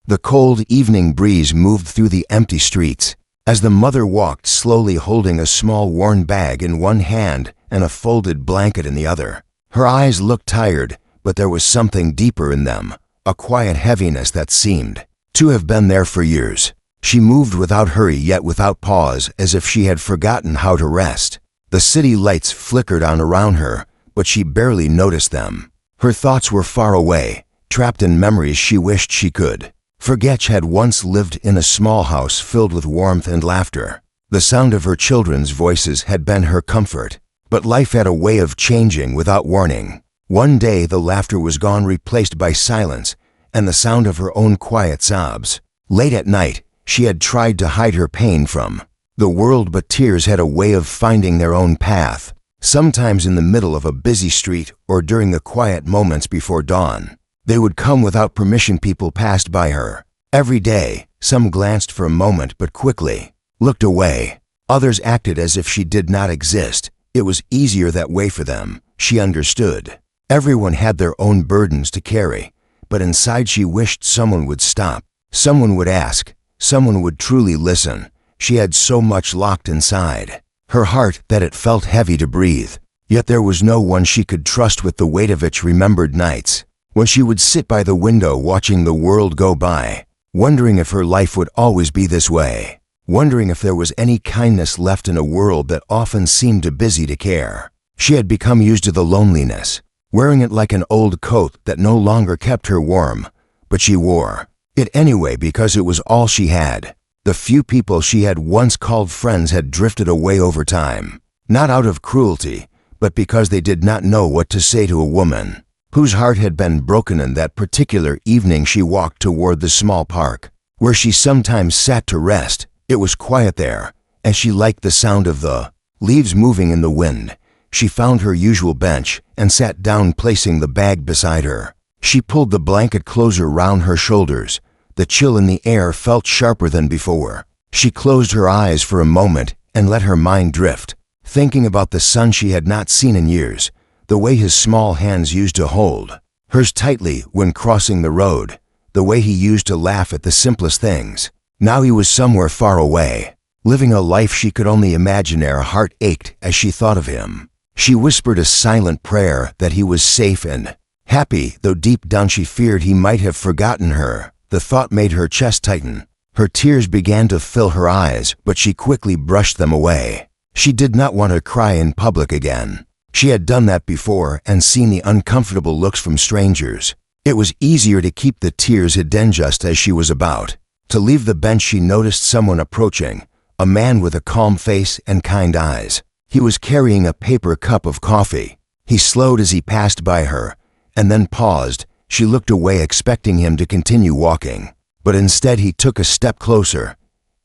The cold evening breeze moved through the empty streets as the mother walked slowly, holding a small worn bag in one hand and a folded blanket in the other. Her eyes looked tired, but there was something deeper in them, a quiet heaviness that seemed to have been there for years. She moved without hurry yet without pause, as if she had forgotten how to rest. The city lights flickered on around her, but she barely noticed them. Her thoughts were far away, trapped in memories she wished she could forget. Had once lived in a small house filled with warmth and laughter. The sound of her children's voices had been her comfort. But life had a way of changing without warning. One day the laughter was gone, replaced by silence and the sound of her own quiet sobs. Late at night, she had tried to hide her pain from the world, but tears had a way of finding their own path, sometimes in the middle of a busy street or during the quiet moments before dawn. They would come without permission. People passed by her every day. Some glanced for a moment but quickly looked away. Others acted as if she did not exist. It was easier that way for them, she understood. Everyone had their own burdens to carry, but inside she wished someone would stop, someone would ask, someone would truly listen. She had so much locked inside her heart that it felt heavy to breathe. Yet there was no one she could trust with the weight of it. She remembered nights when she would sit by the window watching the world go by, wondering if her life would always be this way, wondering if there was any kindness left in a world that often seemed too busy to care. She had become used to the loneliness, wearing it like an old coat that no longer kept her warm, but she wore it anyway because it was all she had. The few people she had once called friends had drifted away over time, not out of cruelty, but because they did not know what to say to a woman whose heart had been broken. In that particular evening she walked toward the small park where she sometimes sat to rest. It was quiet there, and she liked the sound of the leaves moving in the wind. She found her usual bench and sat down, placing the bag beside her. She pulled the blanket closer round her shoulders. The chill in the air felt sharper than before. She closed her eyes for a moment and let her mind drift, thinking about the son she had not seen in years, the way his small hands used to hold hers tightly when crossing the road, the way he used to laugh at the simplest things. Now he was somewhere far away, living a life she could only imagine. Her heart ached as she thought of him. She whispered a silent prayer that he was safe and happy, though deep down she feared he might have forgotten her. The thought made her chest tighten. Her tears began to fill her eyes, but she quickly brushed them away. She did not want to cry in public again. She had done that before and seen the uncomfortable looks from strangers. It was easier to keep the tears hidden. Just as she was about to leave the bench, she noticed someone approaching, a man with a calm face and kind eyes. He was carrying a paper cup of coffee. He slowed as he passed by her, and then paused. She looked away, expecting him to continue walking, but instead he took a step closer.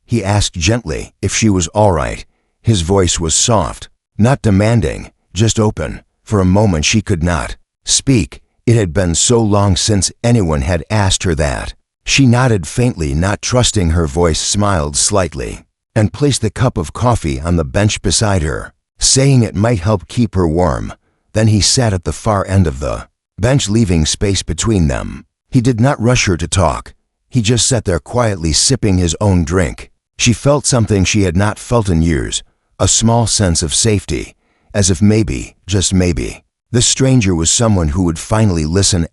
He asked gently if she was all right. His voice was soft, not demanding, just open. For a moment she could not speak. It had been so long since anyone had asked her that. She nodded faintly, not trusting her voice, smiled slightly, and placed the cup of coffee on the bench beside her, saying it might help keep her warm. Then he sat at the far end of the bench, leaving space between them. He did not rush her to talk. He just sat there quietly, sipping his own drink. She felt something she had not felt in years, a small sense of safety, as if maybe, just maybe, this stranger was someone who would finally listen.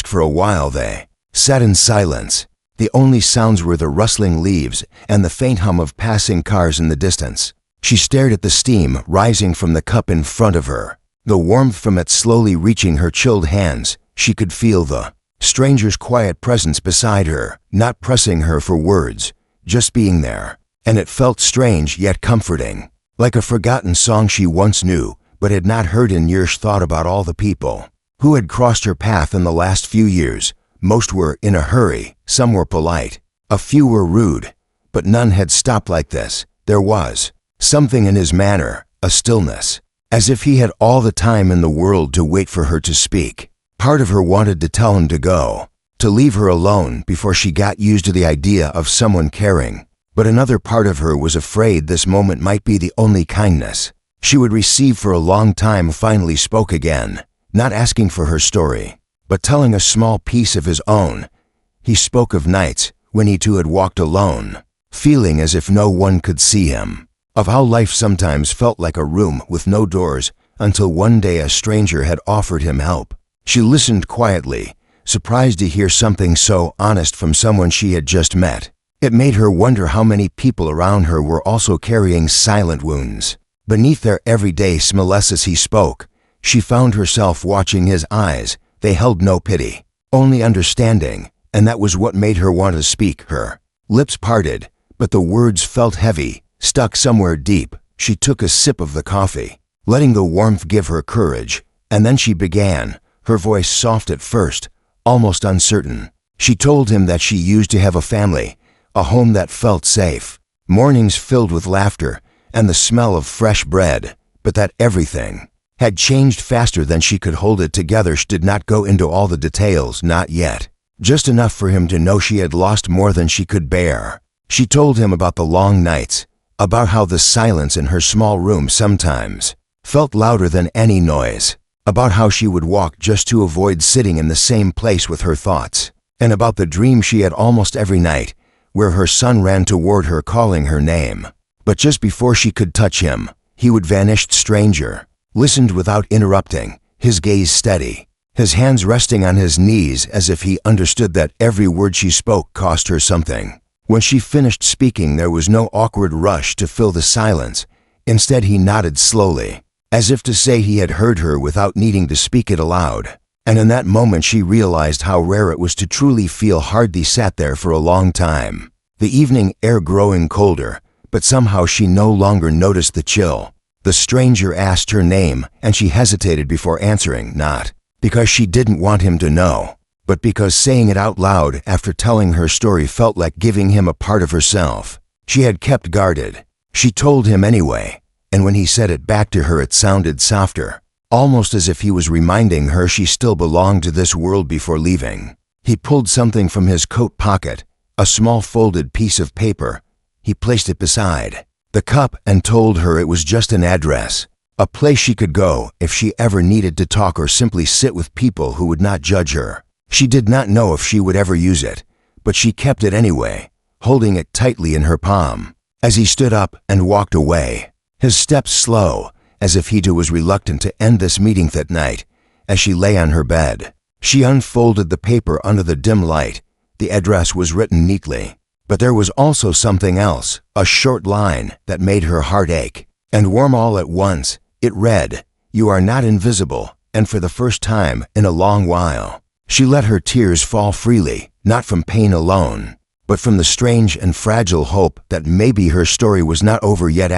For a while they sat in silence. The only sounds were the rustling leaves and the faint hum of passing cars in the distance. She stared at the steam rising from the cup in front of her, the warmth from it slowly reaching her chilled hands. She could feel the stranger's quiet presence beside her, not pressing her for words, just being there. And it felt strange yet comforting, like a forgotten song she once knew but had not heard in years. Thought about all the people who had crossed her path in the last few years. Most were in a hurry, some were polite, a few were rude, but none had stopped like this. There was something in his manner, a stillness, as if he had all the time in the world to wait for her to speak. Part of her wanted to tell him to go, to leave her alone before she got used to the idea of someone caring, but another part of her was afraid this moment might be the only kindness she would receive for a long time. Finally spoke again, not asking for her story, but telling a small piece of his own. He spoke of nights when he too had walked alone, feeling as if no one could see him, of how life sometimes felt like a room with no doors until one day a stranger had offered him help. She listened quietly, surprised to hear something so honest from someone she had just met. It made her wonder how many people around her were also carrying silent wounds. Beneath their everyday smallness as he spoke, she found herself watching his eyes. They held no pity, only understanding, and that was what made her want to speak. Her lips parted, but the words felt heavy, stuck somewhere deep. She took a sip of the coffee, letting the warmth give her courage, and then she began, her voice soft at first, almost uncertain. She told him that she used to have a family, a home that felt safe, mornings filled with laughter and the smell of fresh bread, but that everything had changed faster than she could hold it together. She did not go into all the details, not yet, just enough for him to know she had lost more than she could bear. She told him about the long nights, about how the silence in her small room sometimes felt louder than any noise, about how she would walk just to avoid sitting in the same place with her thoughts, and about the dream she had almost every night, where her son ran toward her calling her name. But just before she could touch him, he would vanish. Stranger listened without interrupting, his gaze steady, his hands resting on his knees as if he understood that every word she spoke cost her something. When she finished speaking, there was no awkward rush to fill the silence. Instead, he nodded slowly, as if to say he had heard her without needing to speak it aloud. And in that moment she realized how rare it was to truly feel hard. They sat there for a long time, the evening air growing colder, but somehow she no longer noticed the chill. The stranger asked her name, and she hesitated before answering, not because she didn't want him to know, but because saying it out loud after telling her story felt like giving him a part of herself she had kept guarded. She told him anyway, and when he said it back to her it sounded softer, almost as if he was reminding her she still belonged to this world before leaving. He pulled something from his coat pocket, a small folded piece of paper. He placed it beside the cup and told her it was just an address, a place she could go if she ever needed to talk or simply sit with people who would not judge her. She did not know if she would ever use it, but she kept it anyway, holding it tightly in her palm. As he stood up and walked away, his steps slow, as if he too was reluctant to end this meeting that night. As she lay on her bed, she unfolded the paper under the dim light. The address was written neatly, but there was also something else, a short line that made her heart ache and warm all at once. It read, "You are not invisible," and for the first time in a long while, she let her tears fall freely, not from pain alone, but from the strange and fragile hope that maybe her story was not over yet.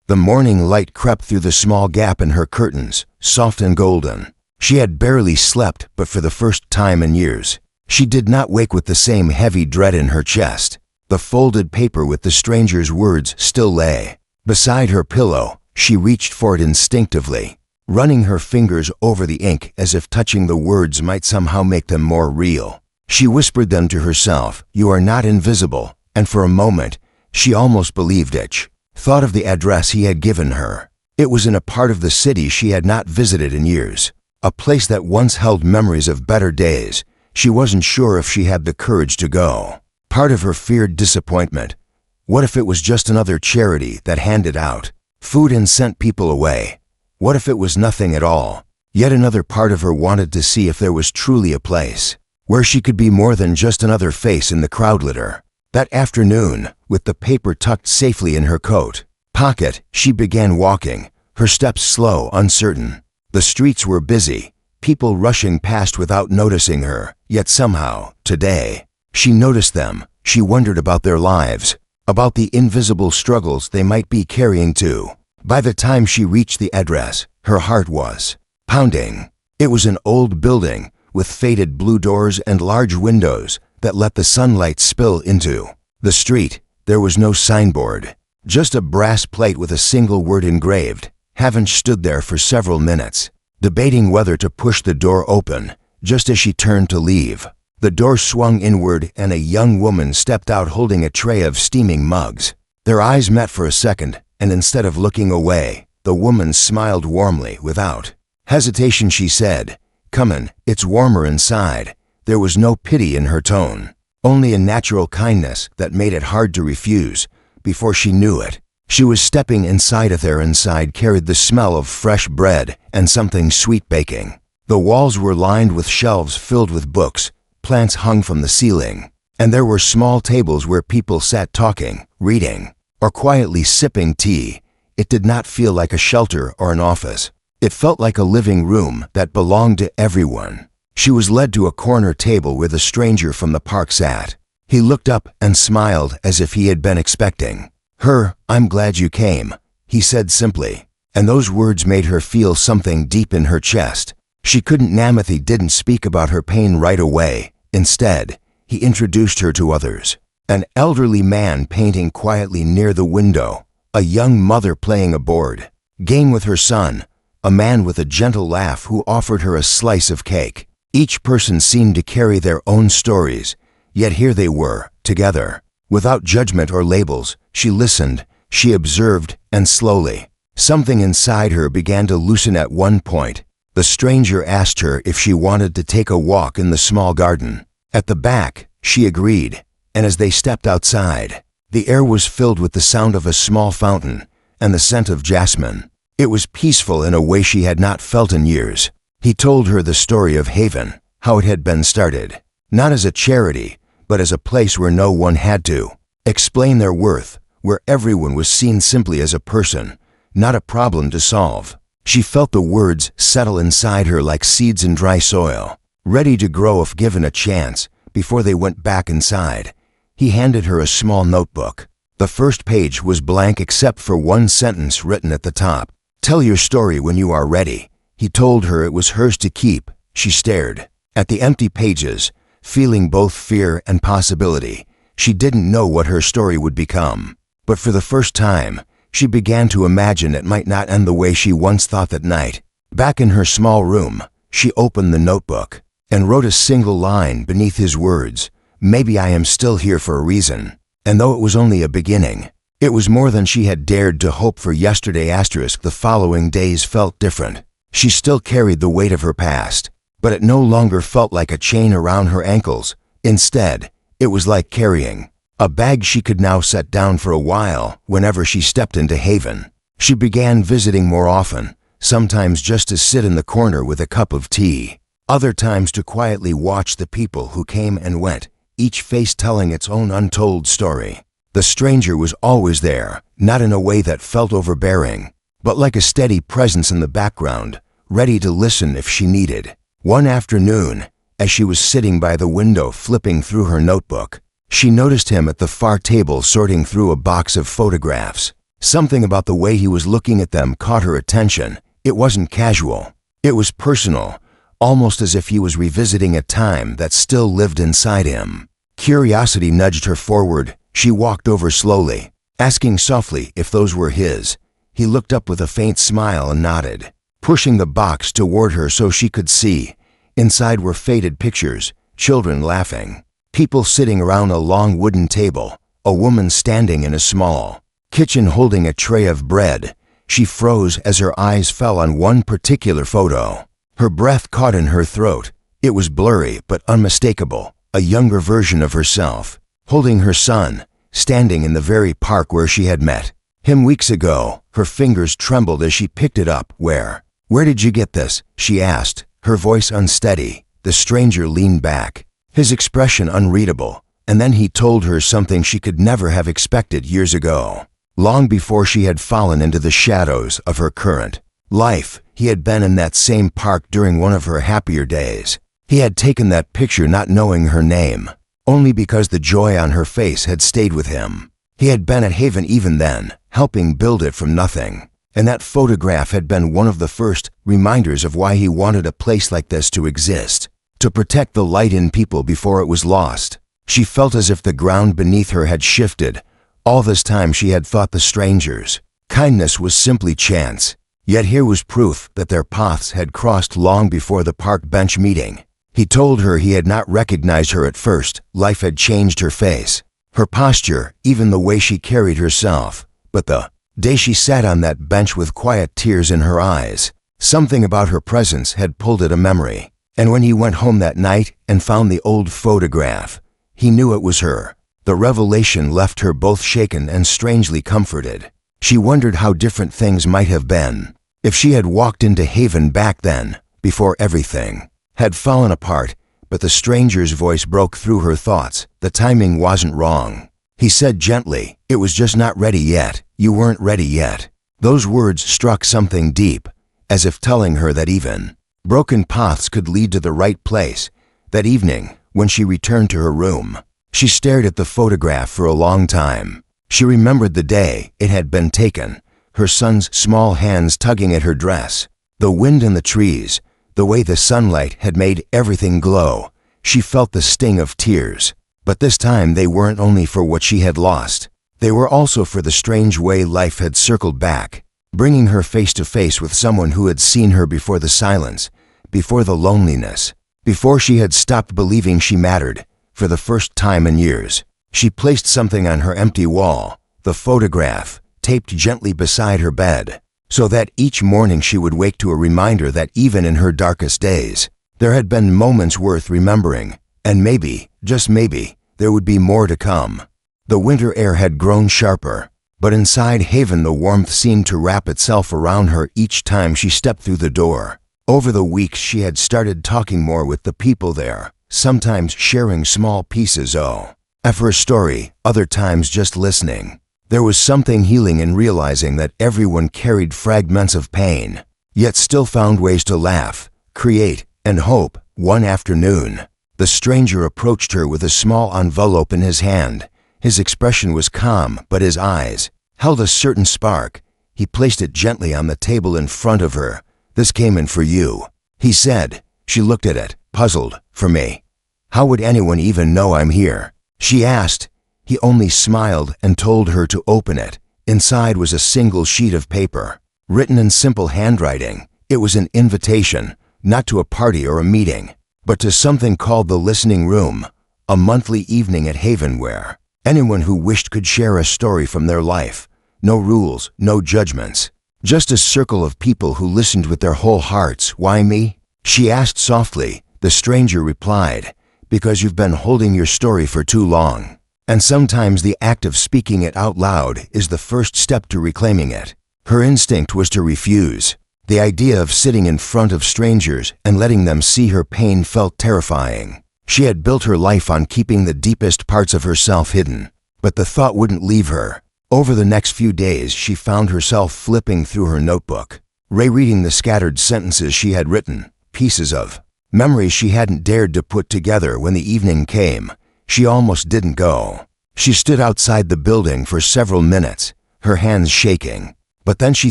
The morning light crept through the small gap in her curtains, soft and golden. She had barely slept, but for the first time in years, she did not wake with the same heavy dread in her chest. The folded paper with the stranger's words still lay beside her pillow. She reached for it instinctively, running her fingers over the ink as if touching the words might somehow make them more real. She whispered them to herself, "You are not invisible," and for a moment, she almost believed it. Thought of the address he had given her. It was in a part of the city she had not visited in years, a place that once held memories of better days. She wasn't sure if she had the courage to go. Part of her feared disappointment. What if it was just another charity that handed out food and sent people away? What if it was nothing at all? Yet another part of her wanted to see if there was truly a place where she could be more than just another face in the crowd litter. That afternoon, with the paper tucked safely in her coat pocket, she began walking, her steps slow, uncertain. The streets were busy, people rushing past without noticing her, yet somehow, today, she noticed them. She wondered about their lives, about the invisible struggles they might be carrying too. By the time she reached the address, her heart was pounding. It was an old building with faded blue doors and large windows that let the sunlight spill into the street. There was no signboard, just a brass plate with a single word engraved. Haven't stood there for several minutes, debating whether to push the door open. Just as she turned to leave, the door swung inward and a young woman stepped out holding a tray of steaming mugs. Their eyes met for a second, and instead of looking away, the woman smiled warmly. Without hesitation she said, "Come in, it's warmer inside." There was no pity in her tone, only a natural kindness that made it hard to refuse. Before she knew it, she was stepping inside a there inside carried the smell of fresh bread and something sweet baking. The walls were lined with shelves filled with books, plants hung from the ceiling, and there were small tables where people sat talking, reading, or quietly sipping tea. It did not feel like a shelter or an office. It felt like a living room that belonged to everyone. She was led to a corner table where the stranger from the park sat. He looked up and smiled as if he had been expecting her. "I'm glad you came," he said simply, and those words made her feel something deep in her chest. She couldn't. Namathy didn't speak about her pain right away. Instead, he introduced her to others. An elderly man painting quietly near the window, a young mother playing a board game with her son, a man with a gentle laugh who offered her a slice of cake. Each person seemed to carry their own stories, yet here they were, together. Without judgment or labels, she listened, she observed, and slowly, something inside her began to loosen. At one point, the stranger asked her if she wanted to take a walk in the small garden at the back. She agreed, and as they stepped outside, the air was filled with the sound of a small fountain and the scent of jasmine. It was peaceful in a way she had not felt in years. He told her the story of Haven, how it had been started, not as a charity, but as a place where no one had to explain their worth, where everyone was seen simply as a person, not a problem to solve. She felt the words settle inside her like seeds in dry soil, ready to grow if given a chance. Before they went back inside, he handed her a small notebook. The first page was blank except for one sentence written at the top. "Tell your story when you are ready." He told her it was hers to keep. She stared at the empty pages, feeling both fear and possibility. She didn't know what her story would become, but for the first time, she began to imagine it might not end the way she once thought. That night, back in her small room, she opened the notebook and wrote a single line beneath his words, "Maybe I am still here for a reason." And though it was only a beginning, it was more than she had dared to hope for. Yesterday *, the following days felt different. She still carried the weight of her past, but it no longer felt like a chain around her ankles. Instead, it was like carrying a bag she could now set down for a while. Whenever she stepped into Haven, she began visiting more often, sometimes just to sit in the corner with a cup of tea, other times to quietly watch the people who came and went, each face telling its own untold story. The stranger was always there, not in a way that felt overbearing, but like a steady presence in the background, ready to listen if she needed. One afternoon, as she was sitting by the window flipping through her notebook, she noticed him at the far table sorting through a box of photographs. Something about the way he was looking at them caught her attention. It wasn't casual. It was personal, almost as if he was revisiting a time that still lived inside him. Curiosity nudged her forward. She walked over slowly, asking softly if those were his. He looked up with a faint smile and nodded, pushing the box toward her so she could see. Inside were faded pictures, children laughing, people sitting around a long wooden table, a woman standing in a small kitchen holding a tray of bread. She froze as her eyes fell on one particular photo. Her breath caught in her throat. It was blurry but unmistakable, a younger version of herself, holding her son, standing in the very park where she had met him weeks ago. Her fingers trembled as she picked it up. Where did you get this?" she asked, her voice unsteady. The stranger leaned back, his expression unreadable, and then he told her something she could never have expected. Years ago, long before she had fallen into the shadows of her current life, he had been in that same park during one of her happier days. He had taken that picture not knowing her name, only because the joy on her face had stayed with him. He had been at Haven even then, helping build it from nothing, and that photograph had been one of the first reminders of why he wanted a place like this to exist, to protect the light in people before it was lost. She felt as if the ground beneath her had shifted. All this time she had thought the stranger's kindness was simply chance, yet here was proof that their paths had crossed long before the park bench meeting. He told her he had not recognized her at first. Life had changed her face, her posture, even the way she carried herself. But the day she sat on that bench with quiet tears in her eyes, something about her presence had pulled at a memory. And when he went home that night and found the old photograph, he knew it was her. The revelation left her both shaken and strangely comforted. She wondered how different things might have been if she had walked into Haven back then, before everything had fallen apart. But the stranger's voice broke through her thoughts. The timing wasn't wrong. He said gently, "It was just not ready yet. You weren't ready yet." Those words struck something deep, as if telling her that even broken paths could lead to the right place. That evening, when she returned to her room, she stared at the photograph for a long time. She remembered the day it had been taken, her son's small hands tugging at her dress, the wind in the trees, the way the sunlight had made everything glow. She felt the sting of tears. But this time they weren't only for what she had lost. They were also for the strange way life had circled back, bringing her face to face with someone who had seen her before the silence, before the loneliness, before she had stopped believing she mattered. For the first time in years, she placed something on her empty wall, the photograph, taped gently beside her bed, so that each morning she would wake to a reminder that even in her darkest days, there had been moments worth remembering, and maybe, just maybe, there would be more to come. The winter air had grown sharper, but inside Haven the warmth seemed to wrap itself around her each time she stepped through the door. Over the weeks she had started talking more with the people there, sometimes sharing small pieces of her story, other times just listening. There was something healing in realizing that everyone carried fragments of pain, yet still found ways to laugh, create, and hope. One afternoon, the stranger approached her with a small envelope in his hand. His expression was calm, but his eyes held a certain spark. He placed it gently on the table in front of her. "This came in for you," he said. She looked at it, puzzled. "For me? How would anyone even know I'm here?" she asked. He only smiled and told her to open it. Inside was a single sheet of paper, written in simple handwriting. It was an invitation, not to a party or a meeting, but to something called the Listening Room, a monthly evening at Haven where anyone who wished could share a story from their life. No rules, no judgments, just a circle of people who listened with their whole hearts. "Why me?" she asked softly. The stranger replied, "Because you've been holding your story for too long. And sometimes the act of speaking it out loud is the first step to reclaiming it." Her instinct was to refuse. The idea of sitting in front of strangers and letting them see her pain felt terrifying. She had built her life on keeping the deepest parts of herself hidden, but the thought wouldn't leave her. Over the next few days, she found herself flipping through her notebook, rereading the scattered sentences she had written, pieces of memories she hadn't dared to put together. When the evening came, she almost didn't go. She stood outside the building for several minutes, her hands shaking. But then she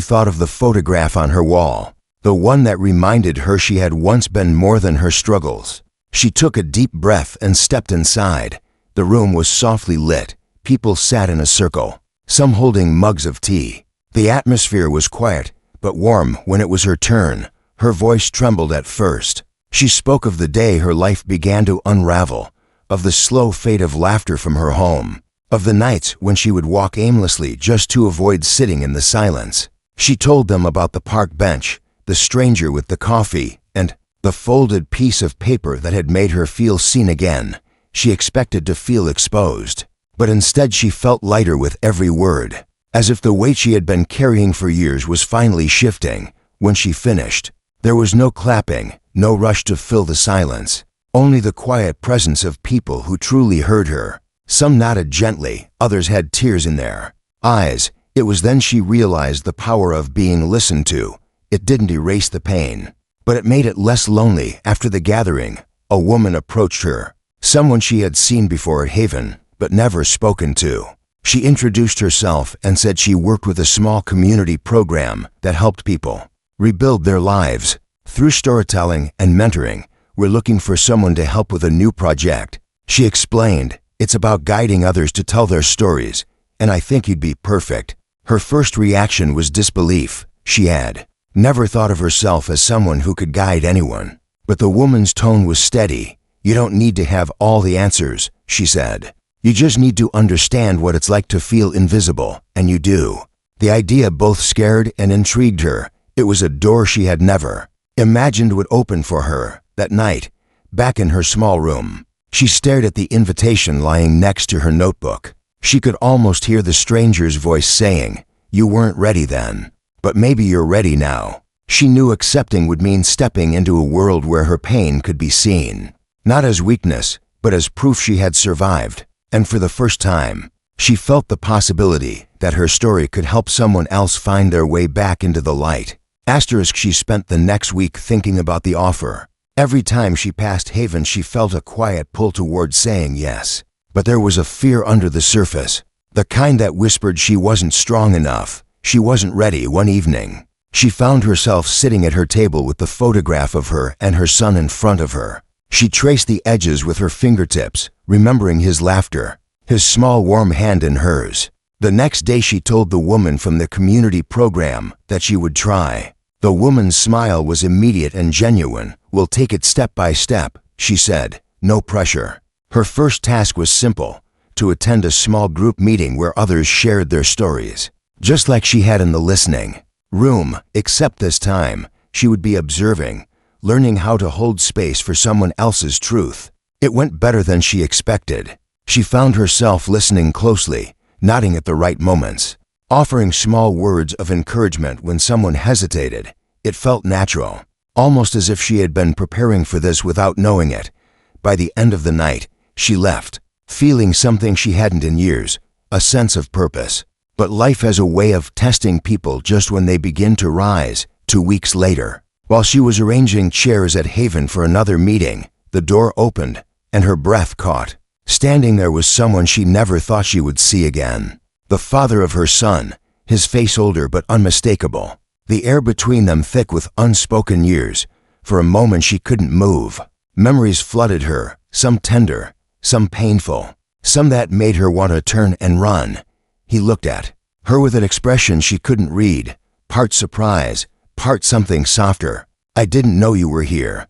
thought of the photograph on her wall, the one that reminded her she had once been more than her struggles. She took a deep breath and stepped inside. The room was softly lit. People sat in a circle, some holding mugs of tea. The atmosphere was quiet, but warm when it was her turn. Her voice trembled at first. She spoke of the day her life began to unravel, of the slow fade of laughter from her home, of the nights when she would walk aimlessly just to avoid sitting in the silence. She told them about the park bench, the stranger with the coffee, and the folded piece of paper that had made her feel seen again. She expected to feel exposed, but instead she felt lighter with every word, as if the weight she had been carrying for years was finally shifting. When she finished, there was no clapping, no rush to fill the silence, only the quiet presence of people who truly heard her. Some nodded gently, others had tears in their eyes. It was then she realized the power of being listened to. It didn't erase the pain, but it made it less lonely. After the gathering, a woman approached her, someone she had seen before at Haven, but never spoken to. She introduced herself and said she worked with a small community program that helped people rebuild their lives. Through storytelling and mentoring, we're looking for someone to help with a new project. She explained, "It's about guiding others to tell their stories, and I think you'd be perfect." Her first reaction was disbelief. She had never thought of herself as someone who could guide anyone. But the woman's tone was steady. "You don't need to have all the answers," she said. "You just need to understand what it's like to feel invisible, and you do." The idea both scared and intrigued her. It was a door she had never imagined would open for her. That night, back in her small room, she stared at the invitation lying next to her notebook. She could almost hear the stranger's voice saying, "You weren't ready then, but maybe you're ready now." She knew accepting would mean stepping into a world where her pain could be seen, not as weakness, but as proof she had survived. And for the first time, she felt the possibility that her story could help someone else find their way back into the light. She spent the next week thinking about the offer. Every time she passed Haven, she felt a quiet pull towards saying yes. But there was a fear under the surface, the kind that whispered she wasn't strong enough, she wasn't ready. One evening, she found herself sitting at her table with the photograph of her and her son in front of her. She traced the edges with her fingertips, remembering his laughter, his small warm hand in hers. The next day she told the woman from the community program that she would try. The woman's smile was immediate and genuine. "We'll take it step by step," she said, "no pressure." Her first task was simple, to attend a small group meeting where others shared their stories, just like she had in the listening room, except this time, she would be observing, learning how to hold space for someone else's truth. It went better than she expected. She found herself listening closely, nodding at the right moments, offering small words of encouragement when someone hesitated. It felt natural, almost as if she had been preparing for this without knowing it. By the end of the night, she left, feeling something she hadn't in years, a sense of purpose. But life has a way of testing people just when they begin to rise. 2 weeks later, while she was arranging chairs at Haven for another meeting, the door opened, and her breath caught. Standing there was someone she never thought she would see again. The father of her son, his face older but unmistakable, the air between them thick with unspoken years. For a moment she couldn't move. Memories flooded her, some tender, some painful, some that made her want to turn and run. He looked at her with an expression she couldn't read, part surprise, part something softer. "I didn't know you were here,"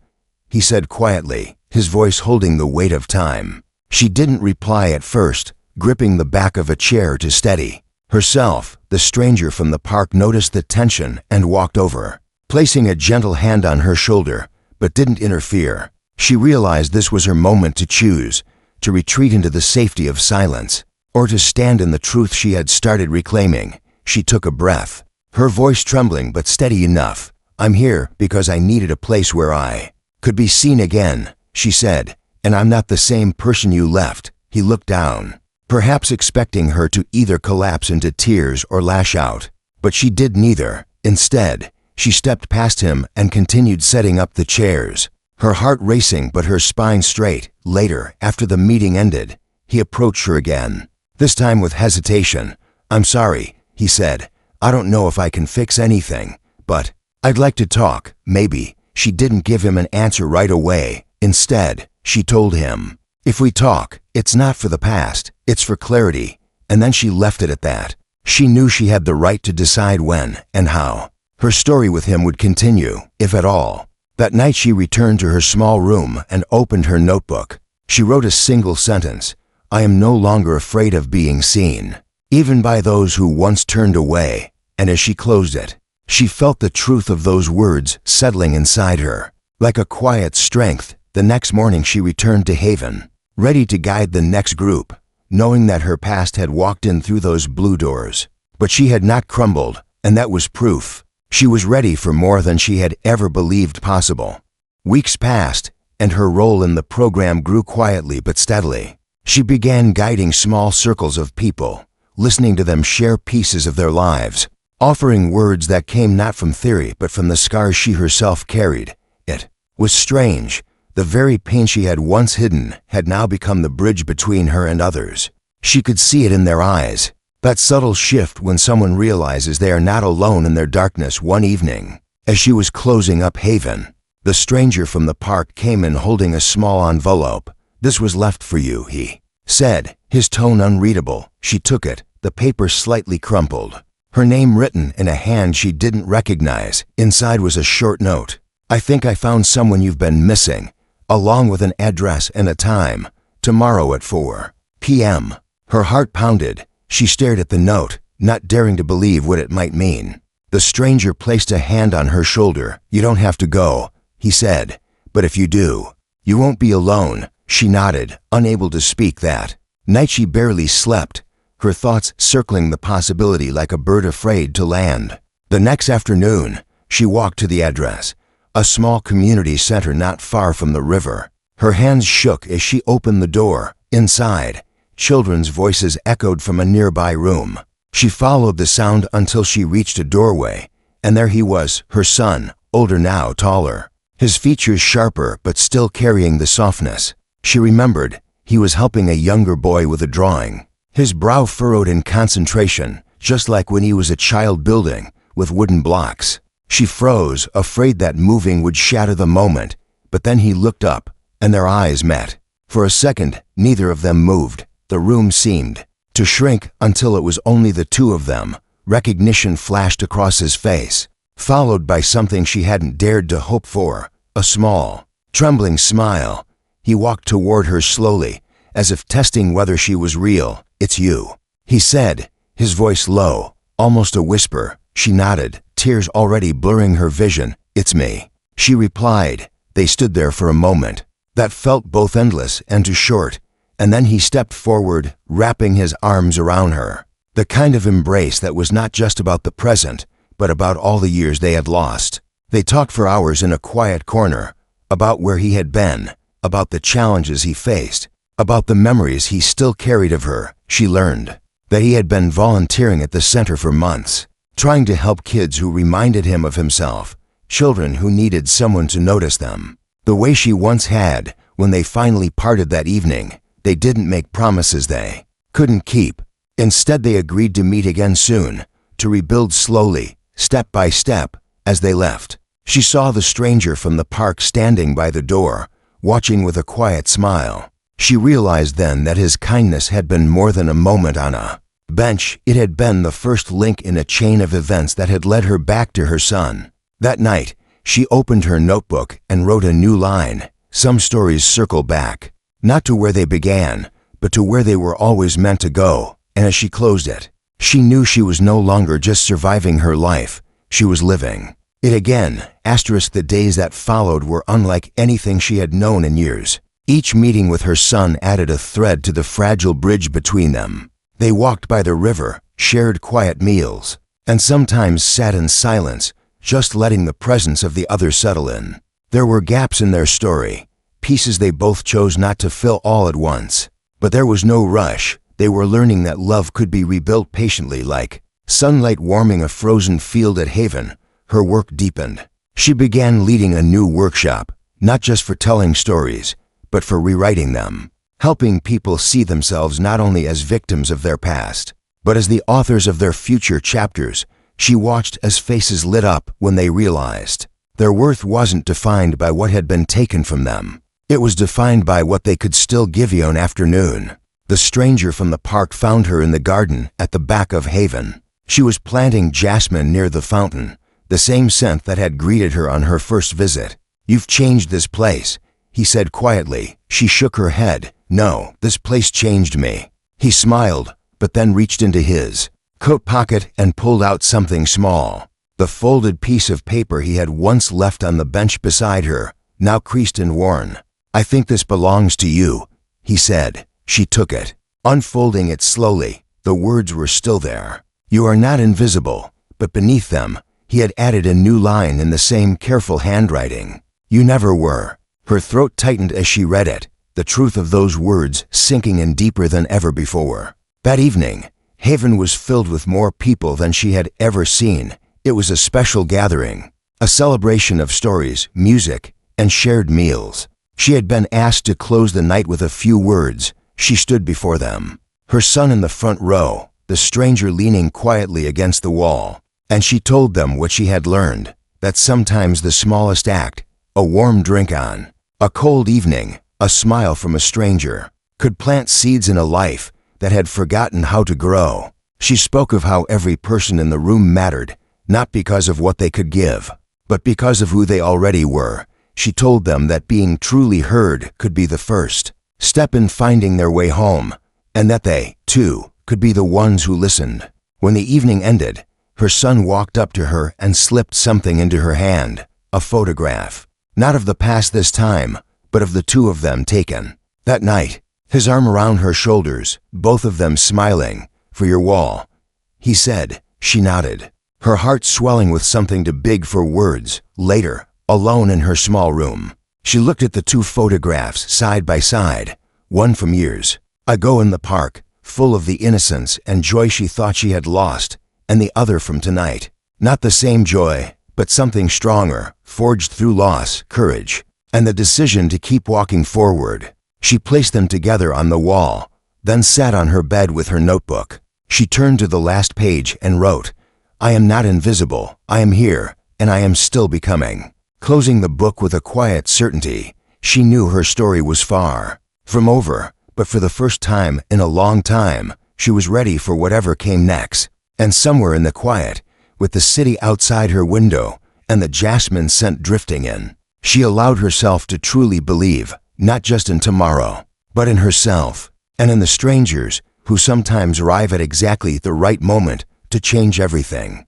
he said quietly, his voice holding the weight of time. She didn't reply at first, gripping the back of a chair to steady herself. The stranger from the park noticed the tension and walked over, placing a gentle hand on her shoulder, but didn't interfere. She realized this was her moment to choose, to retreat into the safety of silence, or to stand in the truth she had started reclaiming. She took a breath, her voice trembling but steady enough. "I'm here because I needed a place where I could be seen again," she said, "and I'm not the same person you left." He looked down, perhaps expecting her to either collapse into tears or lash out, but she did neither. Instead, she stepped past him and continued setting up the chairs, her heart racing but her spine straight. Later, after the meeting ended, he approached her again, this time with hesitation. "I'm sorry," he said. "I don't know if I can fix anything, but I'd like to talk, maybe." She didn't give him an answer right away. Instead, she told him, "If we talk, it's not for the past, it's for clarity." And then she left it at that. She knew she had the right to decide when and how her story with him would continue, if at all. That night she returned to her small room and opened her notebook. She wrote a single sentence: "I am no longer afraid of being seen, even by those who once turned away." And as she closed it, she felt the truth of those words settling inside her, like a quiet strength. The next morning she returned to Haven, ready to guide the next group, knowing that her past had walked in through those blue doors. But she had not crumbled, and that was proof. She was ready for more than she had ever believed possible. Weeks passed, and her role in the program grew quietly but steadily. She began guiding small circles of people, listening to them share pieces of their lives, offering words that came not from theory but from the scars she herself carried. It was strange. The very pain she had once hidden had now become the bridge between her and others. She could see it in their eyes, that subtle shift when someone realizes they are not alone in their darkness. One evening, as she was closing up Haven, the stranger from the park came in holding a small envelope. "This was left for you," he said, his tone unreadable. She took it, the paper slightly crumpled, her name written in a hand she didn't recognize. Inside was a short note: "I think I found someone you've been missing," along with an address and a time: "tomorrow at 4 p.m. Her heart pounded. She stared at the note, not daring to believe what it might mean. The stranger placed a hand on her shoulder. "You don't have to go," he said, But if you do, you won't be alone." She nodded, unable to speak that night. She barely slept, her thoughts circling the possibility like a bird afraid to land. The next afternoon, she walked to the address, a small community center not far from the river. Her hands shook as she opened the door. Inside, children's voices echoed from a nearby room. She followed the sound until she reached a doorway, and there he was, her son, older now, taller, his features sharper but still carrying the softness. She remembered he was helping a younger boy with a drawing, his brow furrowed in concentration, just like when he was a child building with wooden blocks. She froze, afraid that moving would shatter the moment, but then he looked up, and their eyes met. For a second, neither of them moved. The room seemed to shrink until it was only the two of them. Recognition flashed across his face, followed by something she hadn't dared to hope for, a small, trembling smile. He walked toward her slowly, as if testing whether she was real. "It's you," he said, his voice low, almost a whisper. She nodded, tears already blurring her vision. "It's me," she replied. They stood there for a moment that felt both endless and too short, and then he stepped forward, wrapping his arms around her. The kind of embrace that was not just about the present, but about all the years they had lost. They talked for hours in a quiet corner, about where he had been, about the challenges he faced, about the memories he still carried of her. She learned that he had been volunteering at the center for months, trying to help kids who reminded him of himself, children who needed someone to notice them, the way she once had. When they finally parted that evening, they didn't make promises they couldn't keep. Instead, they agreed to meet again soon, to rebuild slowly, step by step. As they left, she saw the stranger from the park standing by the door, watching with a quiet smile. She realized then that his kindness had been more than a moment on a bench. It had been the first link in a chain of events that had led her back to her son. That night, she opened her notebook and wrote a new line. Some stories circle back, not to where they began, but to where they were always meant to go. And as she closed it, she knew she was no longer just surviving her life, she was living it again. The days that followed were unlike anything she had known in years. Each meeting with her son added a thread to the fragile bridge between them. They walked by the river, shared quiet meals, and sometimes sat in silence, just letting the presence of the other settle in. There were gaps in their story, pieces they both chose not to fill all at once. But there was no rush. They were learning that love could be rebuilt patiently, like sunlight warming a frozen field at Haven. Her work deepened. She began leading a new workshop, not just for telling stories, but for rewriting them, helping people see themselves not only as victims of their past, but as the authors of their future chapters. She watched as faces lit up when they realized their worth wasn't defined by what had been taken from them. It was defined by what they could still give you an afternoon. The stranger from the park found her in the garden at the back of Haven. She was planting jasmine near the fountain, the same scent that had greeted her on her first visit. "You've changed this place," he said quietly. She shook her head. "No, this place changed me." He smiled, but then reached into his coat pocket and pulled out something small. The folded piece of paper he had once left on the bench beside her, now creased and worn. "I think this belongs to you," he said. She took it, unfolding it slowly. The words were still there. "You are not invisible," but beneath them, he had added a new line in the same careful handwriting. "You never were." Her throat tightened as she read it, the truth of those words sinking in deeper than ever before. That evening, Haven was filled with more people than she had ever seen. It was a special gathering, a celebration of stories, music, and shared meals. She had been asked to close the night with a few words. She stood before them, her son in the front row, the stranger leaning quietly against the wall, and she told them what she had learned, that sometimes the smallest act, a warm drink on a cold evening, a smile from a stranger, could plant seeds in a life that had forgotten how to grow. She spoke of how every person in the room mattered, not because of what they could give, but because of who they already were. She told them that being truly heard could be the first step in finding their way home, and that they, too, could be the ones who listened. When the evening ended, her son walked up to her and slipped something into her hand, a photograph. Not of the past this time, but of the two of them taken. That night, his arm around her shoulders, both of them smiling. "For your wall," he said. She nodded, her heart swelling with something too big for words. Later, alone in her small room, she looked at the two photographs side by side, one from years ago in the park, full of the innocence and joy she thought she had lost, and the other from tonight. Not the same joy, but something stronger, forged through loss, courage, and the decision to keep walking forward. She placed them together on the wall, then sat on her bed with her notebook. She turned to the last page and wrote, "I am not invisible, I am here, and I am still becoming." Closing the book with a quiet certainty, she knew her story was far from over, but for the first time in a long time, she was ready for whatever came next. And somewhere in the quiet, with the city outside her window and the jasmine scent drifting in, she allowed herself to truly believe, not just in tomorrow, but in herself, and in the strangers who sometimes arrive at exactly the right moment to change everything.